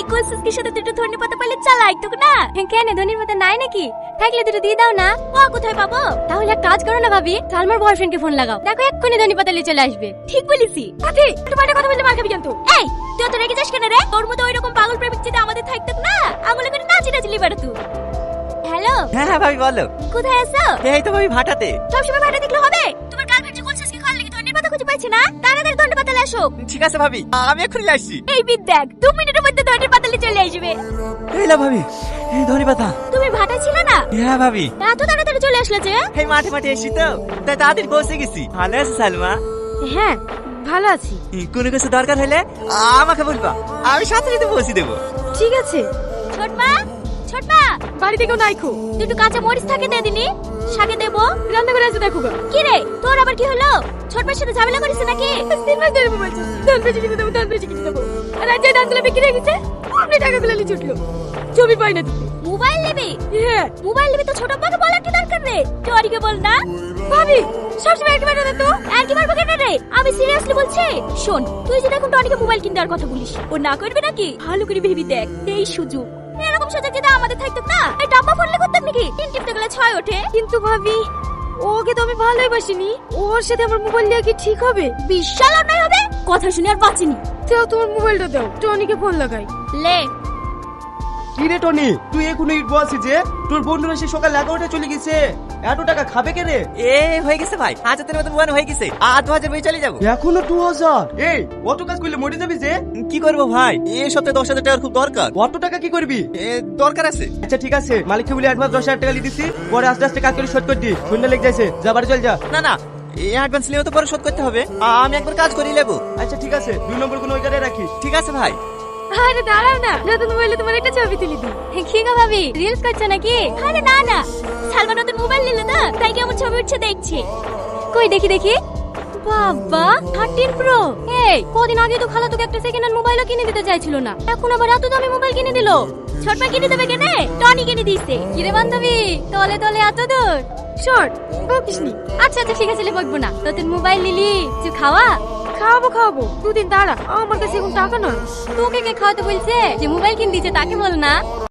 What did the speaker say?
এই কোর্সেস কি সাথে দুটো ধনে পাতা পাইলে চালাই তো না? কেন ধনের পাতা নাই নাকি? থাকলে দুটো দিয়ে দাও না। ও কোথায় পাবো? তাহলে এক কাজ করো না ভাবি, সালমার বয়ফ্রেন্ডকে ফোন লাগাও, দেখো এক্ষুনি ধনে পাতা নিয়ে চলে আসবে। ঠিক বলেছি। আরে একটু বাইরে কথা বললে মার খাবি কিন্তু। এই তুই তো রেগে যাস কেন রে? তোর মতো ওইরকম পাগল প্রেমিক যদি আমাদের থাকতো না, আঙুলে করে নাচি নাচলি বেড়াতো। হ্যালো হ্যাঁ হ্যাঁ ভাবি বলো। কোথায় আছো? এই তো ভাবি ভাটাতে। সবসময় ভাটা দেখলে হবে? তোমার গার্লফ্রেন্ড যে কোর্সেস কি খাওয়ার লাগি ধনে পাতা খুঁজে পাইছে না? তাড়াতাড়ি ধনে পাতা আসো। ঠিক আছে ভাবি, আমি এক্ষুনি আসছি। এই বিদ দেখ 2 মিনিটের মধ্যে ধনে পাতা নিয়ে চলে আসবে। এই না ভাবি, এই ধনে পাতা। তুমি ভাটা ছিল না? হ্যাঁ ভাবি। এত তাড়াতাড়ি চলে আসলে যে? এই মাঠে মাঠে এসি তো, তাই তাড়াতাড়ি পৌঁছে গেছি। ভালো আছো সালমা? হ্যাঁ ভালো আছি। কোনো কিছু দরকার হলে আমাকে বলবা, আমি সাথে সাথে পৌঁছে দেবো। ঠিক আছে। ছোটমা, ছোটমা বাড়িতে কেউ নাই খো, দুটো কাঁচা মরিচ থাকে দে দিনি, শাকে দেবো। রান্না করে আছে দেখো গা। কি রে তোর আবার কি হলো? ছোটমার সাথে ঝামেলা করিস নাকি? 3 মাস ধরে মোবাইল চলছে, ধান বেচে কিনে দেবো, ধান বেচে কিনে দেবো। আর আজ যে ধানগুলো বিক্রি হয়ে গেছে, আপনি টাকাগুলো নিয়ে ছুটলো। জমি পাই না দিতে। মোবাইল নেবে? হ্যাঁ মোবাইল নেবে তো ছোট আব্বাকে বলার কি দরকার রে? টরিকে বল না। ভাবি সবসময় একবার না তো আর কি মারবো কেন রে? আমি সিরিয়াসলি বলছি। শোন তুই যদি এখন টনিকে মোবাইল কিনতে আর কথা বলিস, ও না করবে নাকি? ভালো করে ভেবে দেখ, এই সুযোগ। এরকম সুযোগ যদি আমাদের থাকতো না, এই ডাব্বা ফোনলে করতাম নাকি? 3 টিপতে গেলে 6 ওঠে। কিন্তু ভাবি ওকে তো আমি ভালোই বাসিনি, ওর সাথে আমার মোবাইল দেওয়া কি ঠিক হবে? বিশাল অন্যায় হবে। কথা শুনে আর বাঁচিনি। দাও তোমার মোবাইলটা দাও, টনিকে ফোন লাগাই। লে কি রে টনি, তুই এখনো ইট বলছিস যে তোর বন্ধুরা সে সকাল 11টায় চলে গেছে, এত টাকা খাবে কে রে? এ হয়ে গেছে ভাই, 1000 মতো বোন হয়ে গেছে। আর 2000 বই চলে যাবো। এখনো 2000? এই অত কাজ করলে মরে যাবি যে। কি করবো ভাই, এই সপ্তাহে 10,000 টাকার খুব দরকার। অত টাকা কি করবি? দরকার আছে। আচ্ছা ঠিক আছে, মালিককে বলে অ্যাডভান্স 10,000 টাকা দিয়ে দিছি, পরে আস্তে আস্তে কাজ করে শোধ করে দি। শূন্য লেগে যাচ্ছে, যা বাড়ি চল যা। না না, এই অ্যাডভান্স নিয়েও তো পরে শোধ করতে হবে। আমি একবার কাজ করে নেবো। আচ্ছা ঠিক আছে, 2 নম্বর কোন ওই গাড়ি রাখিস। ঠিক আছে ভাই। আরে দাঁড়াও না, নতুন মোবাইলে তোমার একটা ছবি তুলে দিই। কি গো ভাবি, রিলস করছো নাকি? আরে না না, সালমা নতুন মোবাইল নিল না, তাই কেমন ছবি উঠছে দেখছি। কই দেখি দেখি। বাবা 13 প্রো। এই কদিন আগে তো খালা তোকে একটা সেকেন্ড হ্যান্ড মোবাইলও কিনে দিতে চাইছিল না, এখন আবার এত দামি মোবাইল কিনে দিল। ছোটমা কিনে দেবে কেনে? টনি কিনে দিয়েছে। কি রে বান্ধবী, তলে তলে এত দূর শর্ট বকিসনি। আচ্ছা আচ্ছা ঠিক আছে, বকবো না। নতুন মোবাইল নিলি, তুই খাওয়া। খাওয়াবো খাওয়াবো, 2 দিন দাঁড়া, আমার কাছে এখন টাকা না। তোকে কে খাওয়াতে বলছে? যে মোবাইল কিনে দিয়েছে তাকে বল না।